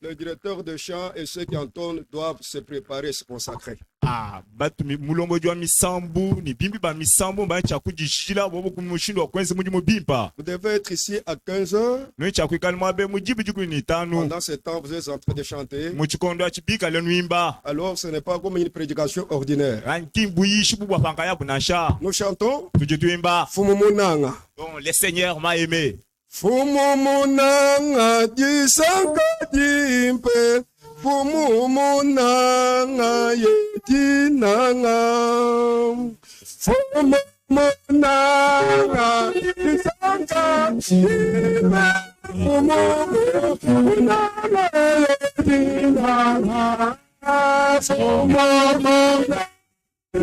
Le directeur de chant et ceux qui entonnent doivent se préparer, se consacrer. Vous devez être ici à 15 heures. Pendant ce temps, vous êtes en train de chanter. Alors, ce n'est pas comme une prédication ordinaire. Nous chantons. Fumumunanga. Donc, le Seigneur m'a aimé. Fumumunanga disanga dimpe. Fumumunanga yetinanga. Fumumunanga disanga dimpe. Fumumunanga yetinanga. Fumumunanga yetinanga.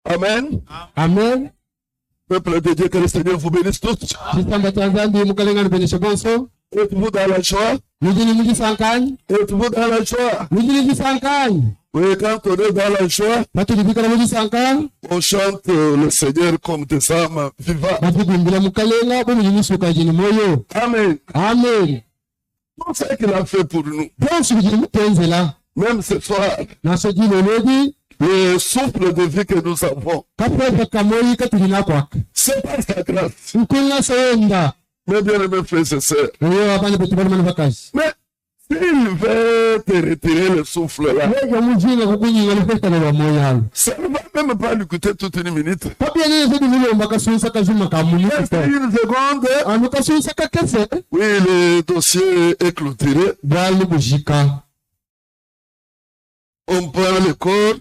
Amen. Amen. Peuple de Dieu, que le Seigneur vous bénisse tous. Êtes-vous dans la joie? Êtes-vous dans la joie? Oui, quand on est dans la joie, on chante le Seigneur comme des âmes vivantes. Amen. Amen. Tout ce qu'il a fait pour nous. Même ce soir, le souffle de vie que nous avons, c'est pas sa grâce. Mes bien-aimés frères et sœurs, mais s'il veut te retirer le souffle là, ça ne va même pas lui coûter toute une minute. Une seconde. Oui, le dossier est clôturé. On prend le corps,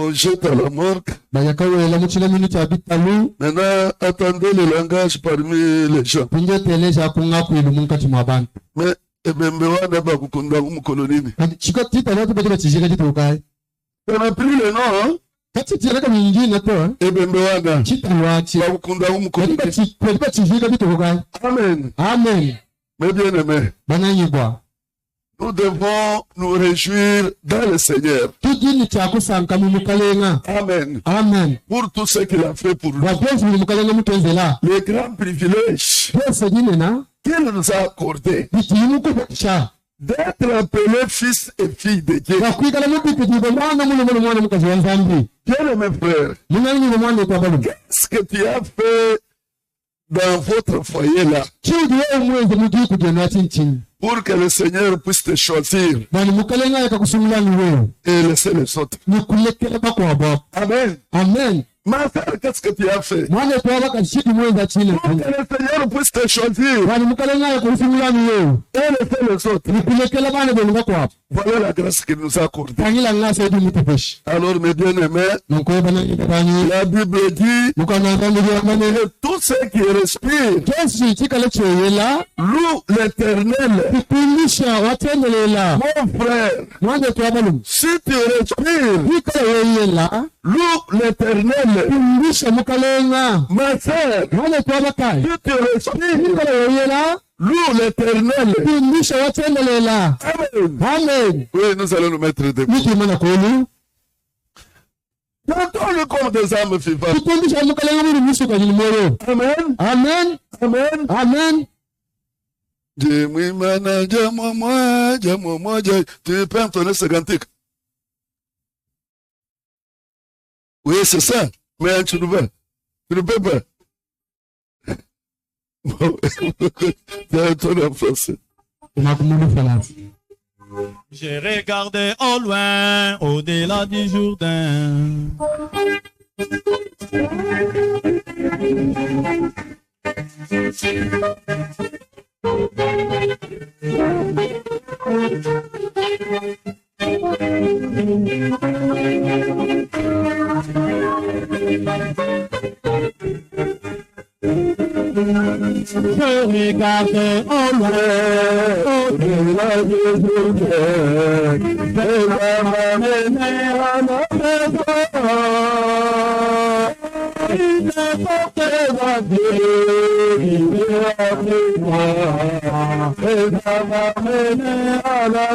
on jette à la morgue. Maintenant, attendez le langage parmi les gens. Mais, on n'a plus le nom, hein? Amen. Amen. Mais bien aimé, nous devons nous réjouir dans le Seigneur. Amen. Amen. Pour tout ce qu'il a fait pour nous. Les grands privilèges qu'il nous a accordés d'être appelés fils et filles de Dieu. Bien aimé frère, qu'est-ce que tu as fait dans votre foyer là? pour que le Seigneur puisse te choisir et laisser les autres. Amen. Amen. Ma frère, qu'est-ce que tu as fait? Pour que le Seigneur puisse te choisir et laisser les autres. Voilà la grâce qu'il nous a accordée. Alors, mes bien-aimés, la Bible dit que tous ceux qui respirent louent l'Éternel. Mon frère, si tu respires, loue l'Éternel. Ma sœur, si tu respires, loue l'Éternel. Amen. Oui, nous allons nous mettre debout. Chantons-le comme des âmes vivantes. Amen. Amen. Amen. Amen. Tu peux entonner ce cantique? Oui, c'est ça. Mais tu ne peux pas. Tu as entonné en français. J'ai regardé au loin, au-delà du Jourdain. Je regarde au loin, au-delà du Jourdain, je vais m'amener à notre voie. Il ne faut que la vie, il est avec moi, et ça va m'amener à la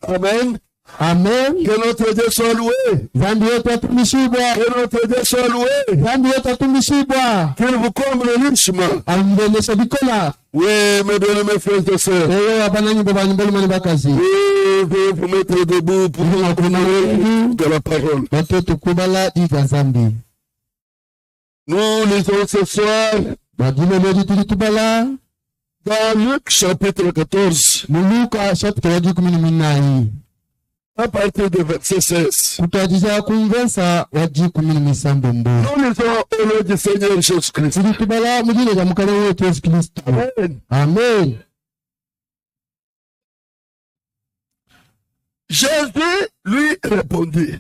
Amen. Amen. Que notre Dieu soit loué. Que notre Dieu soit loué. Qu'il vous comble richement. Oui, mes bien-aimés frères et sœurs. Oui, vous mettre debout pour vous de la parole. Nous lisons ce soir dans Luc chapitre 14. À partir du verset 16. Nous lisons au nom du Seigneur Jésus-Christ. Amen. Amen. Jésus lui répondit.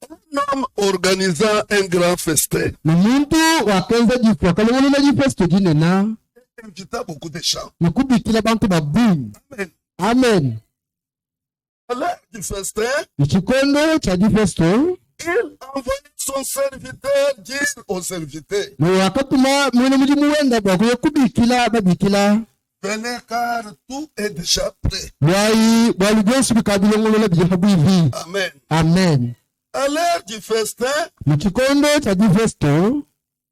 Un homme organisant un grand festin Umuntu wakenza jifwa kalongolola jifesto jinena invita beaucoup de gens. nikubikila bantu babuni. Amen. Amen. À l'heure du festin, Ichikondo cha jifesto il envoie son serviteur dire au serviteur, wakatuma mwene muji muwenda bakuye kubikila babikila venez car tout est déjà prêt. bwali byonsi bikabilongolola bijahabu hivi. Amen. Amen. À l'heure du festin, Muchikondo cha jifesto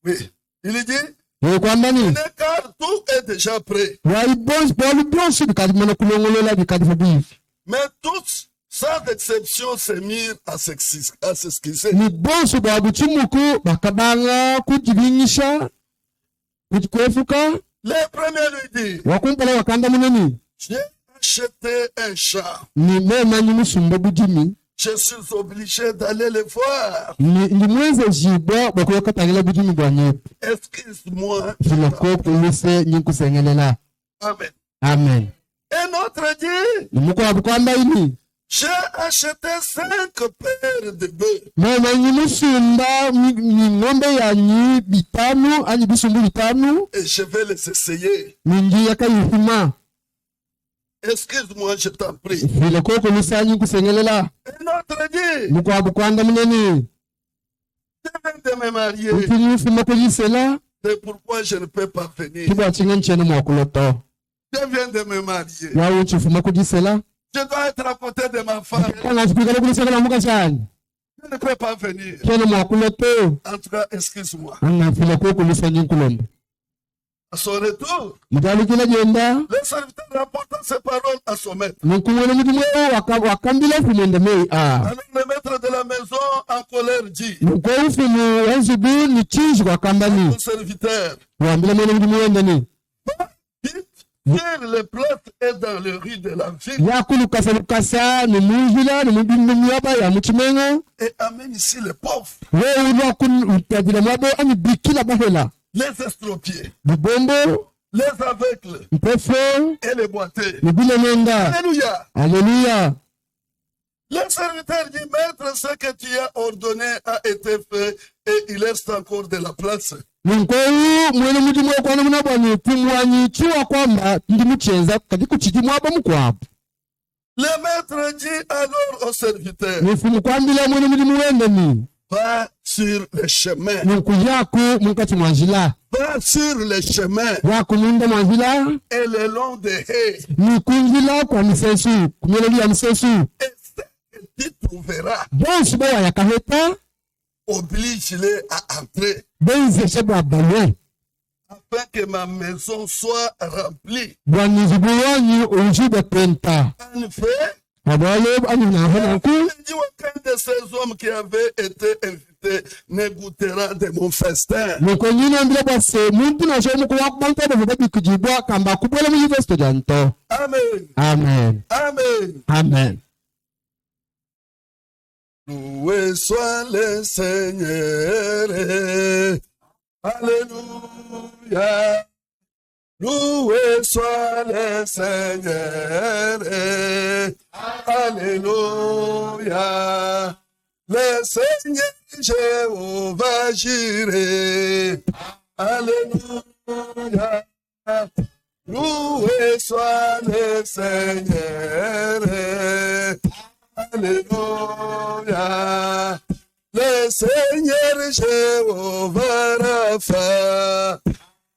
oui, il dit, kwamba ni venez car tout est déjà prêt. bwali byonsi bikalimana kulongolola bikalihabu hivi. Mais tous, sans exception, se mirent à s'esquisser. Ni bonso bwa buchumuku bakabanga kujibinyisha kujikwefuka Les premiers lui disent, wakumpala wakanda muneni j'ai acheté un chat. ni mema nyimusumba bujimi Je suis obligé d'aller le voir. ni mweze jibwa bakuyakatangila bujimi bwa nyepu Excuse-moi. filoko kulise nyinkusengelela. Amen. Amen. Un autre dit, Nimukwabu kwamba ini j'ai acheté 5 paires de bœufs. mema nyimusumba ni ng'ombe yanyi bitanu anyi bisumbu bitanu Et je vais les essayer. mingi yakayihima Excuse-moi, je t'en prie. filoko kulise nyinkusengelela. Un autre dit, Mukwabu kwanda muneni je viens de me marier. ukinyufuma kujisela C'est pourquoi je ne peux pas venir. kibwa chinga nchene mwakuloto Je viens de me marier. yawe uchifuma kujisela Je dois être à côté de ma femme. kana chipikala kulisekela muka chani Je ne peux pas venir. chene mwakuloto En tout cas, excuse-moi. angafila kukulisa nyinkulombe À son retour, mutalikila jenda le serviteur rapporta ses paroles à son maître. nukumwene mutimweo wakambila fumwende mei Alors le maître de la maison en colère dit nuko ufumu wanzubu ni chinji kwakambani au serviteur, wambila mwene mutimwende ni vite, sur les places et dans les rues de la ville yakulukasa numunjila numubinumyaba ya muchimengo et amène ici les pauvres, weulwa kuntadila mwabo ani bikila bahela les estropiés, bibombo les aveugles mpefo et les boiteux. nibile nenda. Alléluia. Alléluia. Le serviteur dit, maître, ce que tu as ordonné a été fait et il reste encore de la place. Nkoyu mwene muti mwekwana munabwani kumwanyi chiwa kwamba ndi muchenza kati kuchiti mwaba mukwapo. Le maître dit alors au serviteur, Nifumu kwambila mwene muti muwende ni. va sur le chemin. Nku yaku mukati mwanjila. Va sur le chemin Yaku munda mwanjila. et le long des haies. Nikunjila kwa misensu. Kumyeleli ya misensu. Et ce que tu trouveras, Bonsu bawa yakaheta. oblige-les à entrer, Benze sheba banwe. afin que ma maison soit remplie. Bwanizubuwanyi ujube penta. En effet, Abale ani nahananku. il dit aucun de ces hommes qui avaient été invités ne goûtera de mon festin. Nuko nyine mbile bwase muntu na shomu kuwa kwanta da vuga bikujibwa kamba kubwela mu university janto. Amen. Amen. Amen. Amen. Loué soit le Seigneur. Alléluia. Loué soit le Seigneur. Alléluia. Le Seigneur Jéhovah Jireh. Alléluia. Loué soit le Seigneur. Alléluia. Le Seigneur Jéhovah Rapha.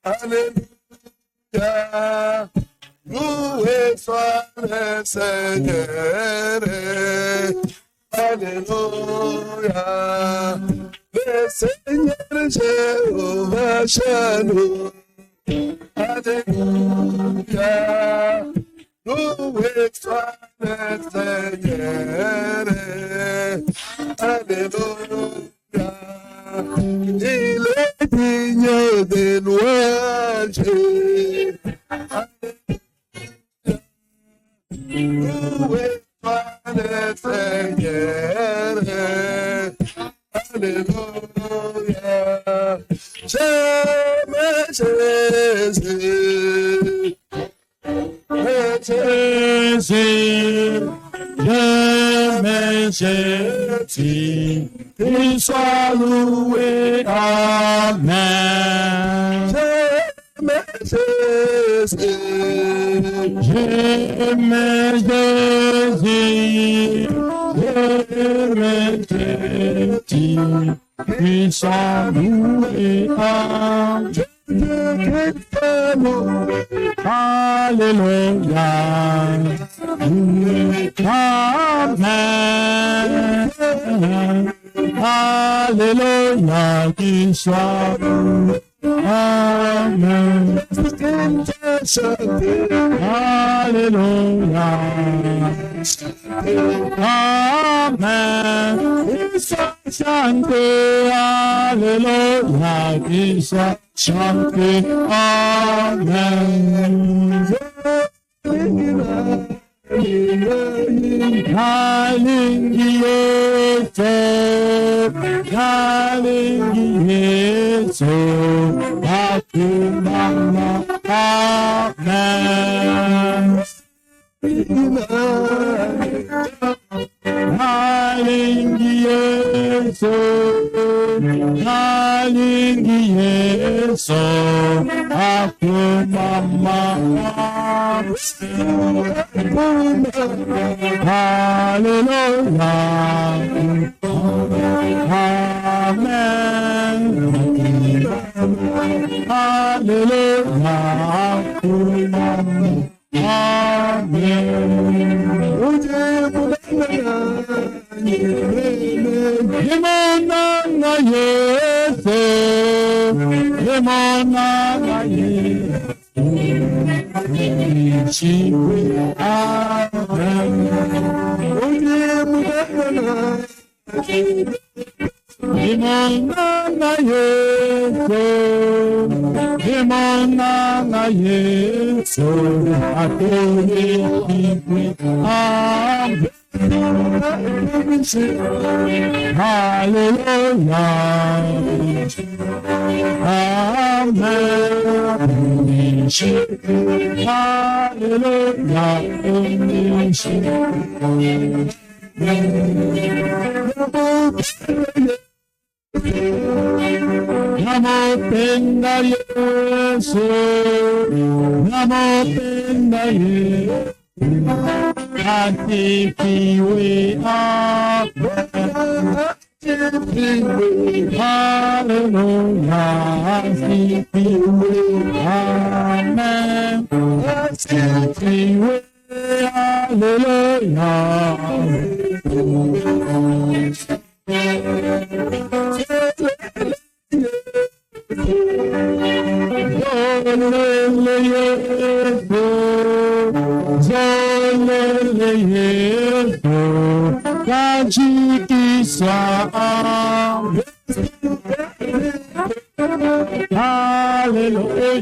Alléluia. Loué soit le Seigneur. Alléluia. Le Seigneur Jéhovah Shalom. Alléluia. Loué soit le Seigneur. Alléluia. Il est digne de louange. Loué soit le Seigneur. Alléluia. J'aime Jésus. Jésus, j'aime Jésus. loué, amen. J'aime Jésus. J'aime Jésus, j'aime Jésus, puissant loué, amen. Alléluia, amen. Alléluia, qu'il soit loué. Amen. Alléluia. Amen. Il soit chanté. Alléluia. Il soit chanté. Amen. Nalingi Yesu, nalingi Yesu, aku mama, amen. Nalingi Yesu, nalingi Yesu, aku mama, amen. Hallelujah. Amen. Hallelujah. Limonana Yesu, limonana Yesu, amen. Limonana Yesu, limonana Yesu, atone kibwe, amen. Hallelujah. Amen. Namopenda Yesu, namopenda Yesu, asifiwe, hallelujah, asifiwe, amen, asifiwe, hallelujah.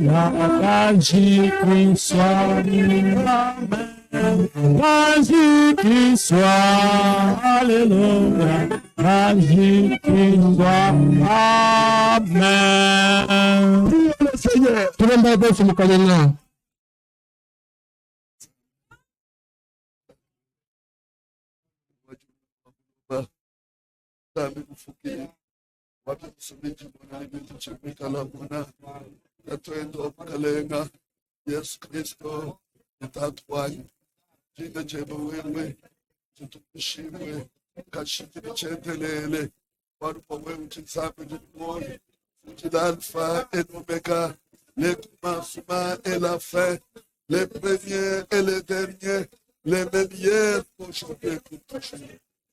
Alléluia, Jésus qui soit, amen. Jésus qui soit, alléluia, Jésus qui soit, amen. Seigneur. Tunaomba Yesu mkanena. Dami kufukia watu kusubiri Bwana binti chimika la Bwana natwendo kalenga Yesu Kristo nitatwanya jina jema wewe tutukushimwe kashitiri chendelele watu kwa wewe mchisabe jimoni mchida alpha et omega le commencement et la fin les premiers et les derniers les meilleurs aujourd'hui pour toujours.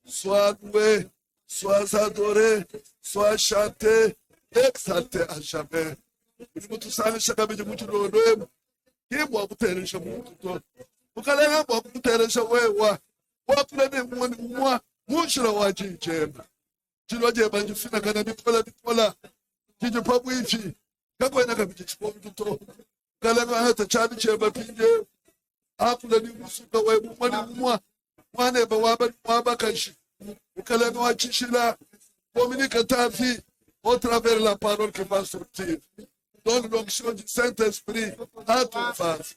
Sois loué, sois adoré, sois chanté, exalté à jamais. Mtu sana shakabeje mtu ndodo kibu akuteresha mtu to. Ukalenga kwa kuteresha wewa. Wakulene mwani mwa mushira waji jema. Jino jema njifina kana bikola. Jijo pabu ifi. Kako ina kabije chipo mtu to. Ukalenga hata chani jema pinje. Akulene musuka wewa mwani mwa. Mwane waba kashi. Ukalenga wachishila. Communique ta vie au travers la parole qui va sortir. Donne l'onction du Saint-Esprit à ton face.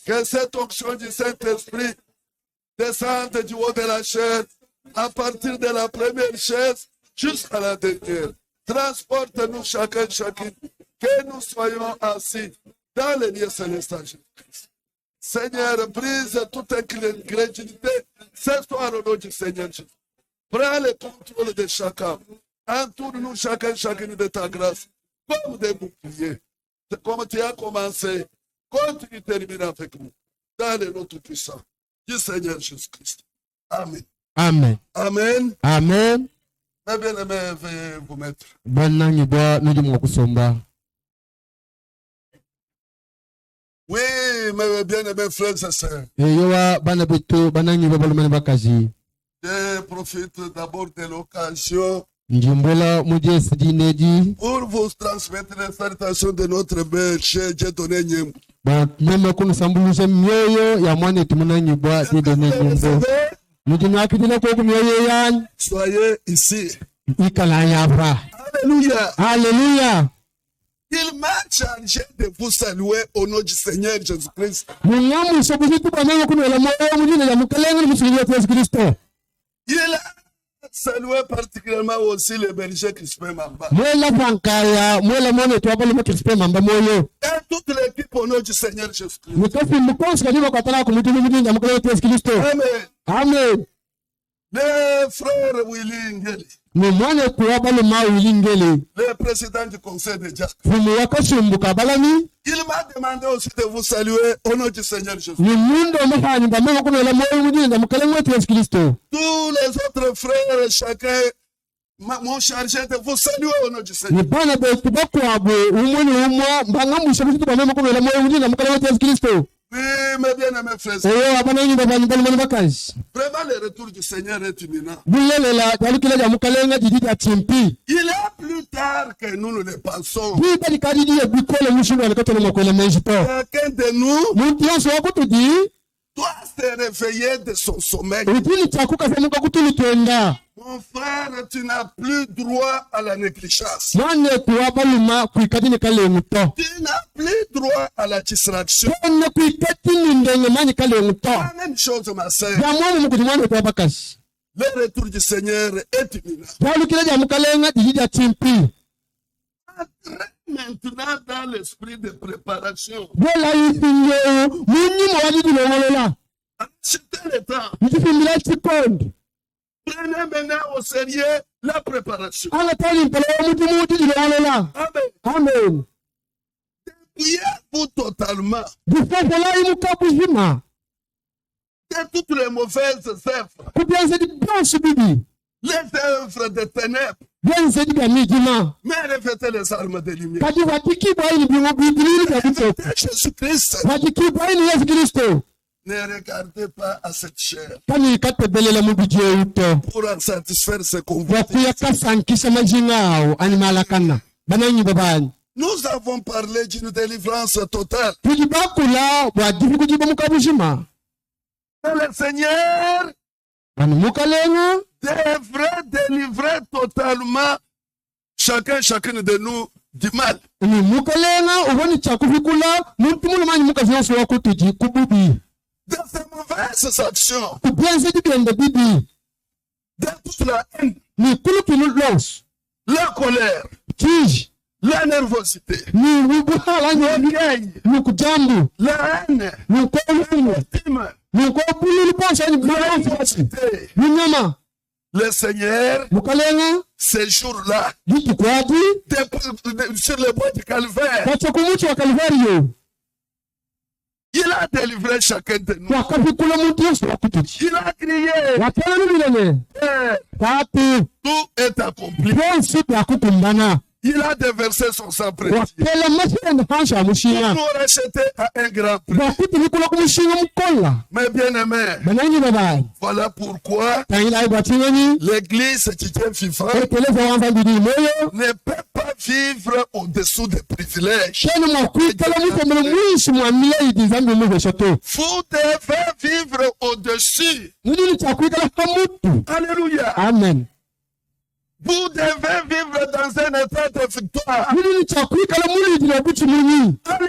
Que cette onction du Saint-Esprit descende du haut de la chaise, à partir de la première chaise jusqu'à la dernière. Transporte-nous chacune, que nous soyons assis dans les lieux célestes. Seigneur, brise toute incrédulité ce soir au nom du Seigneur Jésus. Prends le contrôle de chacun. Entoure-nous chacune de ta grâce, comme des boucliers. Comme tu as commencé, continue de terminer avec nous. Dans le nom tout-puissant du Seigneur Jésus-Christ. Amen. Amen. Amen. Amen. Mes bien-aimés, veuillez vous mettre. Oui, mes bien-aimés frères et sœurs. Je profite d'abord de l'occasion pour vous transmettre les salutations de notre belle chère Dieudonné Nyembo. Soyez ici. Alléluia. Alléluia. Il m'a chargé de vous saluer au nom du Seigneur Jésus-Christ. Il a salué particulièrement aussi le berger Crispin Mamba. Et toute l'équipe au nom du Seigneur Jésus-Christ. Amen. Amen. Le frère Willy Ngeli, le président du conseil de Diacre, il m'a demandé aussi de vous saluer au nom du Seigneur Jésus. Tous les autres frères, chacun m'ont chargé de vous saluer au nom du Seigneur. Oui, mes bien-aimés frères. Vraiment, le retour du Seigneur est imminent. Il est plus tard que nous ne le pensons. Chacun de nous doit se réveiller de son sommeil. Mon frère, tu n'as plus droit à la négligence. Tu n'as plus droit à la distraction. La même chose, ma sœur. Le retour du Seigneur est imminent. Maintenant, dans l'esprit de préparation, achetez le temps. Prenez maintenant au sérieux la préparation. Amen. Amen. Dépouillez-vous totalement de toutes les mauvaises œuvres, les œuvres de ténèbres, mais revêtez les armes de lumière. Jésus-Christ. Ne regardez pas à cette chair pour en satisfaire ses convoitises. Nous avons parlé d'une délivrance totale. Le Seigneur devrait délivrer totalement chacune de nous du mal. De ces mauvaises actions, de toute la haine, la colère, la nervosité, l'orgueil, la haine, l'estime, le Seigneur, ces jours-là, sur le bois du calvaire, il a délivré chacun de nous. Il a crié. Tout est accompli. Il a déversé son sang précieux pour nous racheter à un grand prix. Mes bien-aimés, voilà pourquoi l'Église qui tient vivant ne peut pas vivre au-dessous des privilèges. Vous devez vivre au-dessus. Alléluia. Amen. Vous devez vivre dans un état de victoire. Allez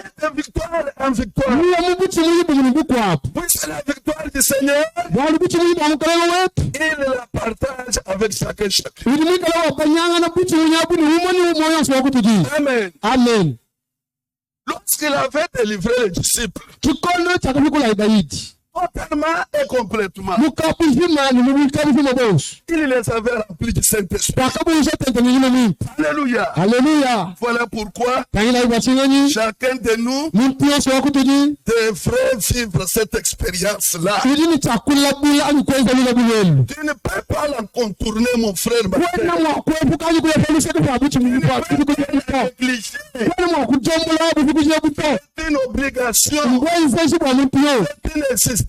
de victoire en victoire. Oui, c'est la victoire du Seigneur. Il la partage avec chacun. Amen. Amen. Lorsqu'il avait délivré les disciples, totalement et complètement, il les avait remplis du Saint-Esprit. Alléluia. Alléluia. Voilà pourquoi chacun de nous devrait vivre cette expérience-là. Tu ne peux pas la contourner, mon frère. C'est une obligation. C'est une existence.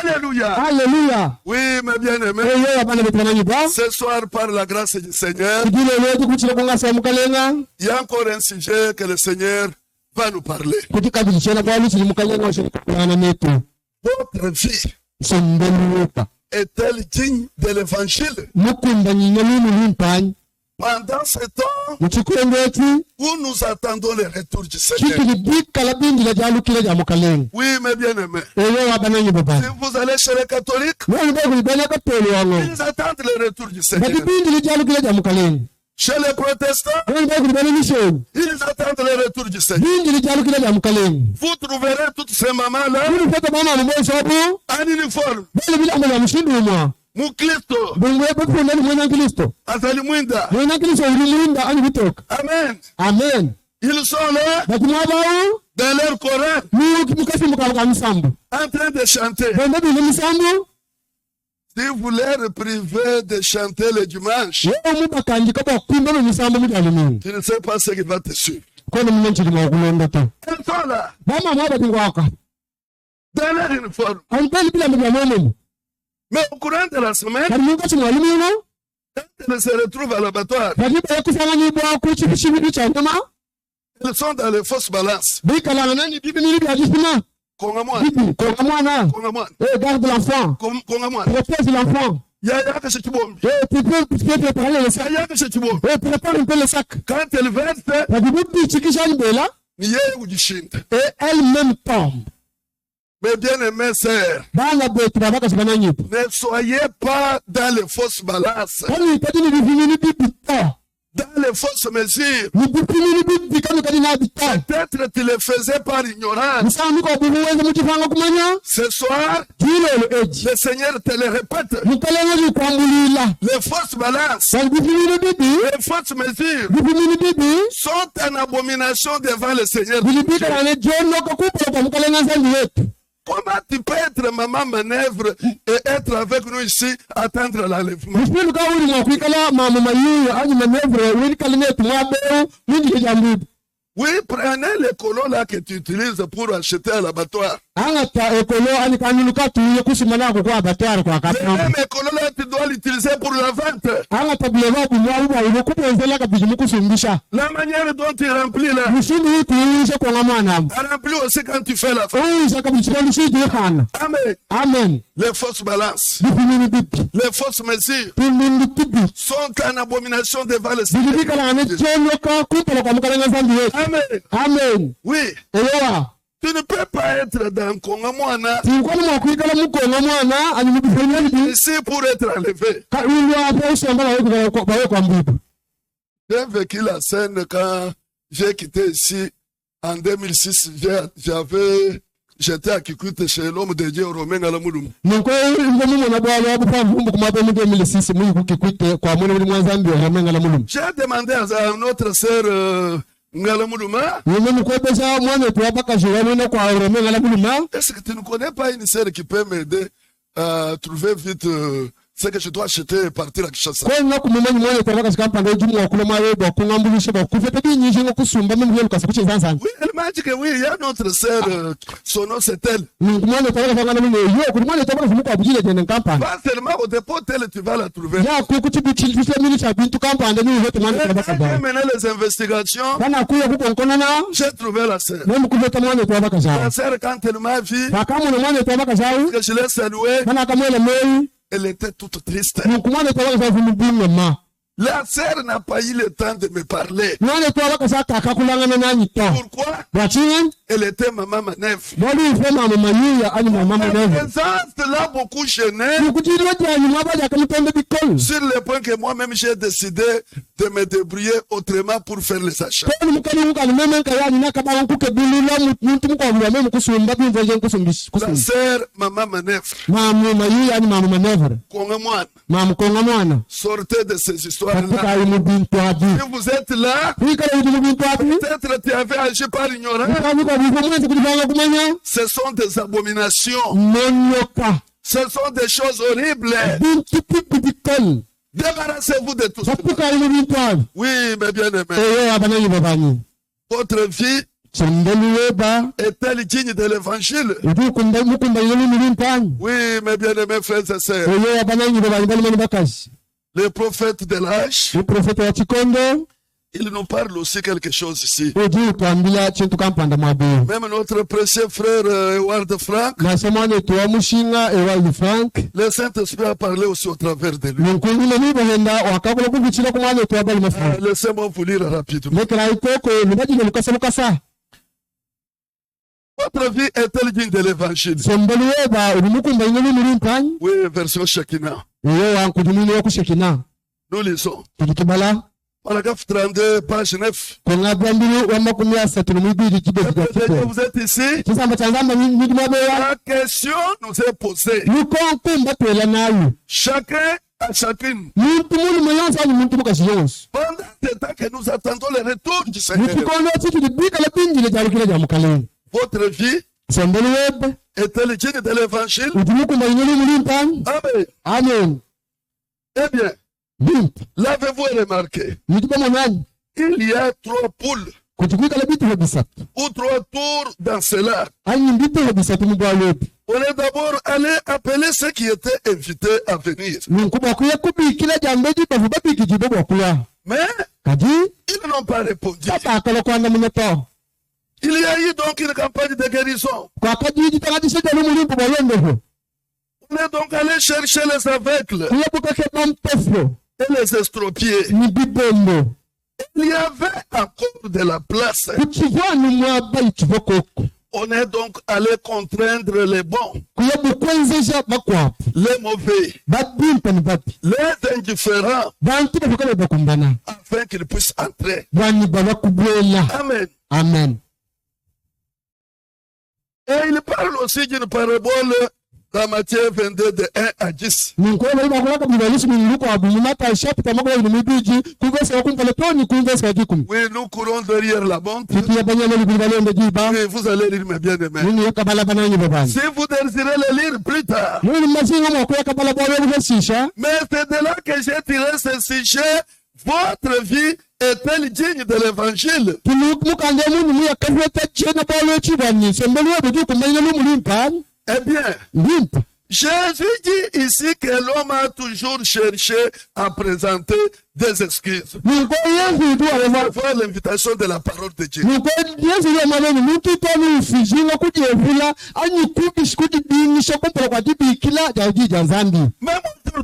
Alléluia. Alléluia. Oui, mes bien-aimés. Ce soir, par la grâce du Seigneur, il y a encore un sujet que le Seigneur va nous parler. Votre vie est-elle digne de l'évangile? Pendant ce temps où nous attendons le retour du Seigneur. Oui, mes bien-aimés. Si vous allez chez les catholiques, ils attendent le retour du Seigneur. Chez les protestants, ils attendent le retour du Seigneur. Vous trouverez toutes ces mamans-là en uniforme. Mukristo azali mwinda. Amen. Amen. Ils sont là dans leur chorale en train de chanter. Si vous les privez de chanter le dimanche, tu ne sais pas ce qui va te suivre. Elles sont là dans leur uniforme. Mais au courant de la semaine, quand elles se retrouvent à l'abattoir, elles sont dans les fausses balances. Garde l'enfant. Protège l'enfant. Prépare un peu le sac. Quand elle verse, et elle-même tombe. Mes bien-aimés sœurs, ne soyez pas dans les fausses balances, dans les fausses mesures. Peut-être tu le faisais par ignorance. Ce soir, le Seigneur te le répète. Les fausses balances, les fausses mesures sont en abomination devant le Seigneur. Comment tu peux être maman manœuvre et être avec nous ici, attendre l'enlèvement? Oui, prenez les colons là que tu utilises pour acheter à l'abattoir. Les mêmes colons là, tu dois l'utiliser pour la vente. La manière dont tu remplis là, remplis aussi quand tu fais la vente. Amen. Amen. Les fausses balances, les fausses mesures sont en abomination devant le Seigneur. Amen. Amen. Oui. Tu ne peux pas être dans Kongamwana ici pour être enlevé. J'ai vécu la scène quand j'ai quitté ici en 2006. J'étais à Kikuite chez l'homme de Dieu Romain Ngalamulum. J'ai demandé à notre sœur Ngalamuluma, est-ce que tu ne connais pas une sœur qui peut m'aider à trouver vite ce que je dois acheter et partir à Kinshasa? Oui, elle m'a dit que oui, il y a notre sœur, son nom c'est elle. Pas seulement au dépôt tel, tu vas la trouver. J'ai mené les investigations, j'ai trouvé la sœur. La sœur, quand elle m'a vu, que je l'ai saluée, elle était toute triste. La sœur n'a pas eu le temps de me parler. Pourquoi? Elle était maman manœuvre. La présence l'a beaucoup gêné. Sur le point que moi-même j'ai décidé de me débrouiller autrement pour faire les achats. La sœur maman manœuvre. Sortez de ces histoires. Si vous êtes là, peut-être tu avais agi par ignorance. Ce sont des abominations. Ce sont des choses horribles. Débarrassez-vous de tout ça. Oui, mes bien-aimés. Votre vie est-elle digne de l'évangile? Oui, mes bien-aimés frères et sœurs. Le prophète de l'âge, il nous parle aussi quelque chose ici. Même notre précieux frère Edward Frank, le Saint-Esprit a parlé aussi au travers de lui. Laissez-moi vous lire rapidement. Votre vie est-elle digne de l'évangile? Oui, version Shekinah. Nous lisons. Paragraphe 32, page 9. Vous êtes ici. La question nous est posée. Chacun à chacune. Pendant ce temps que nous attendons le retour du Seigneur, votre vie est-elle digne de l'évangile? Amen. Amen. Eh bien, l'avez-vous remarqué? Il y a 3 poules ou 3 tours dans cela. On est d'abord allé appeler ceux qui étaient invités à venir. Mais ils n'ont pas répondu. Il y a eu donc une campagne de guérison. On est donc allé chercher les aveugles et les estropiés. Il y avait encore de la place. On est donc allé contraindre les bons, les mauvais, les indifférents, afin qu'ils puissent entrer. Amen. Amen. Et il parle aussi d'une parabole dans Matthieu 22 de 1 à 10. Oui, nous courons derrière la montre. Oui, vous allez lire mes bien-aimés. Si vous désirez le lire plus tard. Mais c'est de là que j'ai tiré ce sujet. Votre vie est-elle digne de l'évangile? Eh bien, Jésus dit ici que l'homme a toujours cherché à présenter des excuses. Voir l'invitation de la parole de Dieu. Même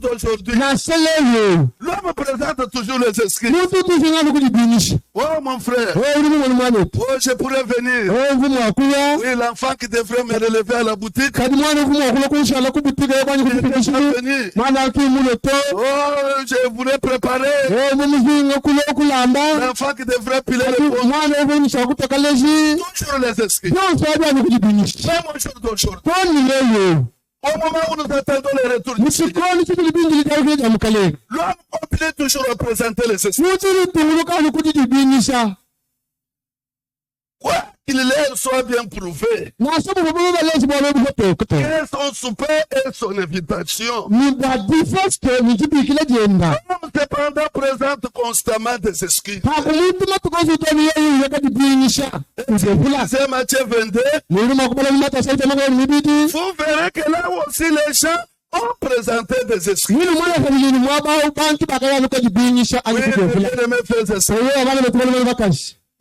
aujourd'hui, l'homme présente toujours les excuses. Oh mon frère, oh, je pourrais venir. Oui, l'enfant qui devrait me relever à la boutique. Oh, je voulais préparer. L'enfant qui devrait piler le pont. Toujours les excuses. Même au jour d'aujourd'hui. Au moment où nous attendons le retour du Seigneur, l'homme oublie toujours à présenter les excuses. Quoi qu'il leur soit bien prouvé, que son souper et son invitation, l'homme cependant présente constamment des excuses. C'est Matthieu 22. Vous verrez que là aussi les gens ont présenté des excuses.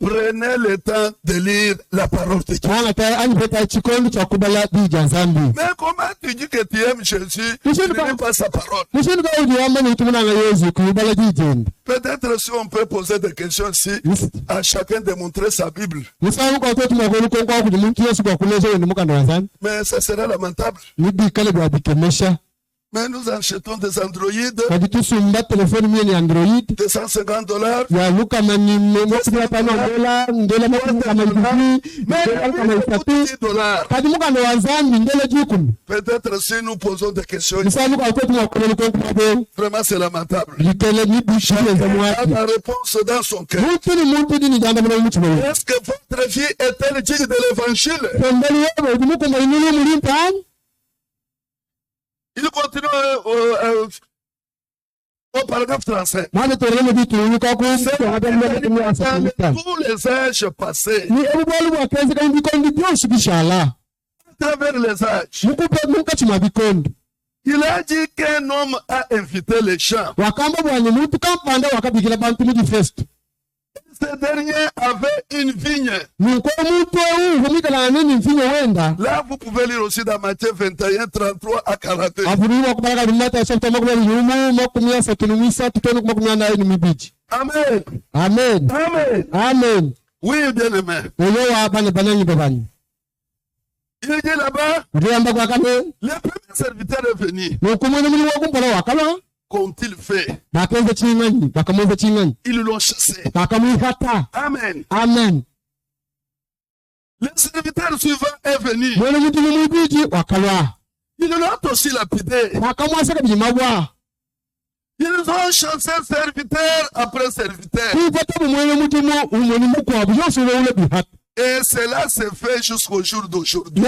Prenez le temps de lire la parole de Dieu. Mais comment tu dis que tu aimes Jésus, tu ne lis pas sa parole? Peut-être si on peut poser des questions ici, à chacun de montrer sa Bible. Mais ça sera lamentable. Mais nous achetons des Android de $250. Peut-être si nous posons des questions, vraiment c'est lamentable. A la réponse dans son cœur. Est-ce que votre vie est-elle digne de l'évangile? Il continue au paragraphe 35. Tous les âges passés, à travers les âges, il a dit qu'un homme a invité les gens. Ce dernier avait une vigne. Là, vous pouvez lire aussi dans Matthieu 21, 33 à 42. Amen. Amen. Amen. Amen. Oui, bien aimé. Il dit là-bas, le premier serviteur est venu. Qu'ont-ils fait? Ils l'ont chassé. Amen. Amen. Le serviteur suivant est venu. Ils l'ont aussi lapidé. Ils ont chassé serviteur après serviteur. Et cela se fait jusqu'au jour d'aujourd'hui.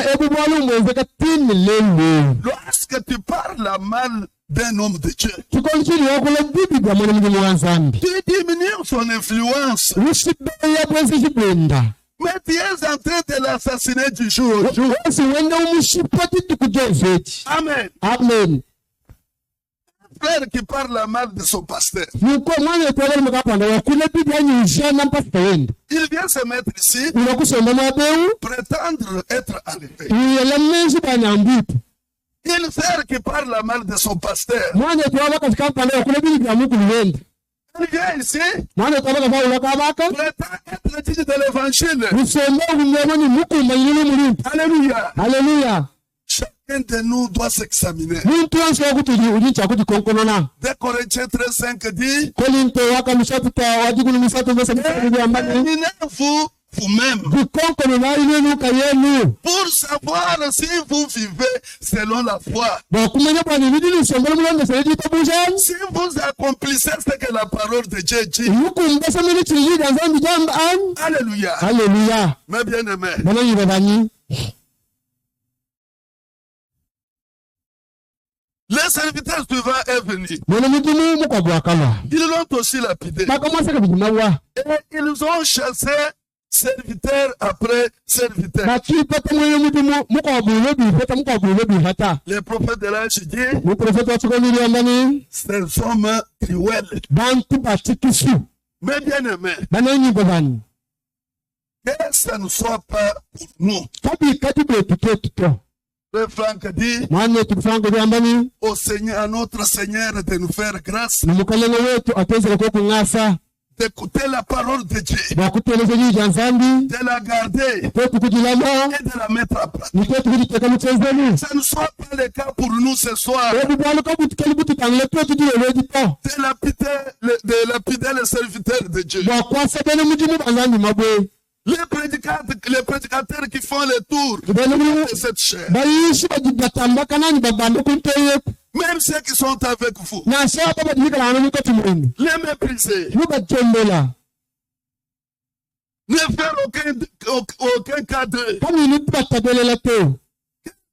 Lorsque tu parles mal d'un homme de Dieu, tu diminues son influence. Mais tu es en train de l'assassiner du jour au jour. Amen. Amen. Un frère qui parle mal de son pasteur, il vient se mettre ici, prétendre être enlevé. Un frère qui parle mal de son pasteur, il vient ici, prétend être digne de l'évangile. Alléluia. Alléluia. Chacun de nous doit s'examiner. 2 Corinthiens 13:5 dit, examinez-vous vous-même pour savoir si vous vivez selon la foi. Si vous accomplissez ce que la parole de Dieu dit. Alléluia. Alléluia. Mais bien aimé, le serviteur suivant est venu. Ils l'ont aussi lapidé. Et ils ont chassé serviteur après serviteur. Le prophète de l'âge dit, ces hommes cruels. Mais bien aimé, que ça ne soit pas pour nous. Le Franck dit au Seigneur, à notre Seigneur de nous faire grâce, d'écouter la parole de Dieu, de la garder et de la mettre à pratique. Ça ne soit pas le cas pour nous ce soir. De lapider le serviteur de Dieu. Les prédicateurs qui font le tour de cette chair, même ceux qui sont avec vous, les mépriser, ne faire aucun cas d'eux.